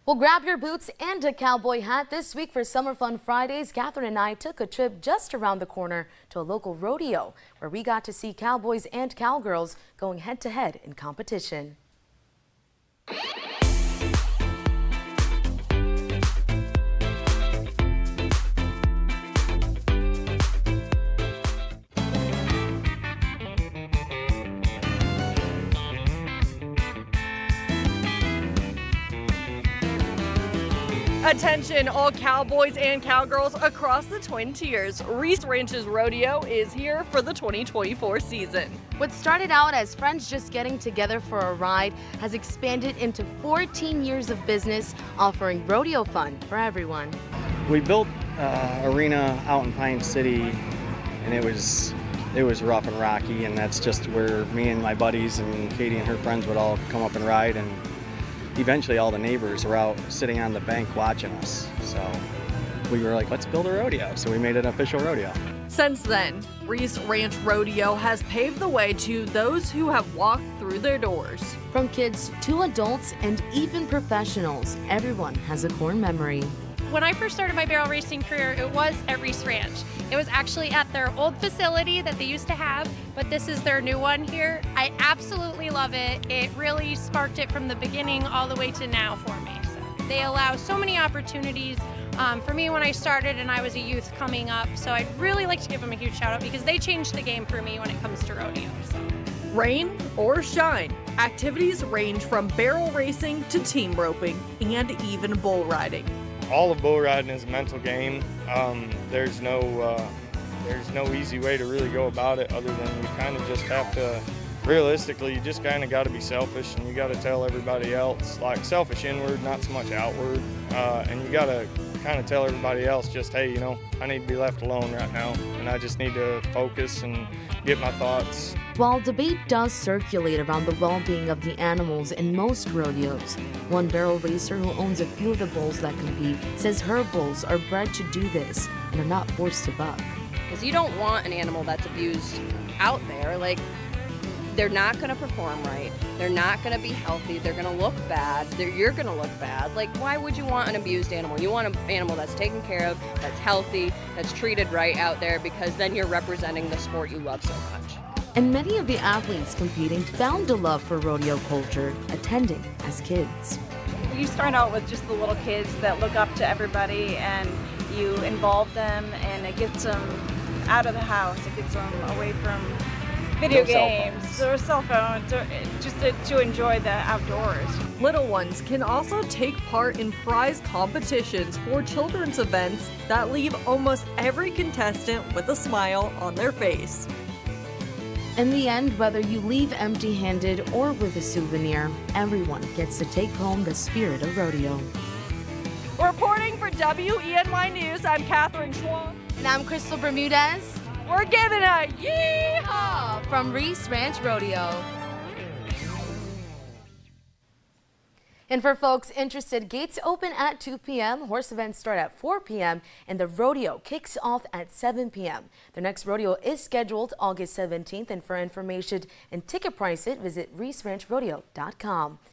Well, grab your boots and a cowboy hat this week for Summer Fun Fridays. Catherine and I took a trip just around the corner to a local rodeo where we got to see cowboys and cowgirls going head to head in competition. Attention all cowboys and cowgirls across the Twin Tiers. Reese Ranch's Rodeo is here for the 2024 season. What started out as friends just getting together for a ride has expanded into 14 years of business, offering rodeo fun for everyone. We built an arena out in Pine City, and it was rough and rocky, and that's just where me and my buddies and Katie and her friends would all come up and ride, and eventually all the neighbors were out sitting on the bank watching us. So we were like, let's build a rodeo. So we made an official rodeo. Since then, Reese Ranch Rodeo has paved the way to those who have walked through their doors. From kids to adults and even professionals, everyone has a core memory. When I first started my barrel racing career, it was at Reese Ranch. It was actually at their old facility that they used to have, but this is their new one here. I absolutely love it. It really sparked it from the beginning all the way to now for me. So they allow so many opportunities for me when I started and I was a youth coming up. So I'd really like to give them a huge shout out because they changed the game for me when it comes to rodeo. So. Rain or shine, activities range from barrel racing to team roping and even bull riding. All of bull riding is a mental game. There's no easy way to really go about it other than you kind of just have to, realistically, you just kind of got to be selfish and you got to tell everybody else, like selfish inward, not so much outward. And you got to kind of tell everybody else just, hey, you know, I need to be left alone right now and I just need to focus and get my thoughts. While debate does circulate around the well-being of the animals in most rodeos, one barrel racer who owns a few of the bulls that compete says her bulls are bred to do this and are not forced to buck. Because you don't want an animal that's abused out there. Like, they're not going to perform right. They're not going to be healthy. They're going to look bad. You're going to look bad. Like, why would you want an abused animal? You want an animal that's taken care of, that's healthy, that's treated right out there, because then you're representing the sport you love so much. And many of the athletes competing found a love for rodeo culture, attending as kids. You start out with just the little kids that look up to everybody, and you involve them, and it gets them out of the house. It gets them away from video games or cell phones, or just to enjoy the outdoors. Little ones can also take part in prize competitions for children's events that leave almost every contestant with a smile on their face. In the end, whether you leave empty-handed or with a souvenir, everyone gets to take home the spirit of rodeo. Reporting for WENY News, I'm Catherine Schwab. And I'm Crystal Bermudez. We're giving a yeehaw from Reese Ranch Rodeo. And for folks interested, gates open at 2 p.m., horse events start at 4 p.m., and the rodeo kicks off at 7 p.m. The next rodeo is scheduled August 17th, and for information and ticket prices, visit reseranchrodeo.com.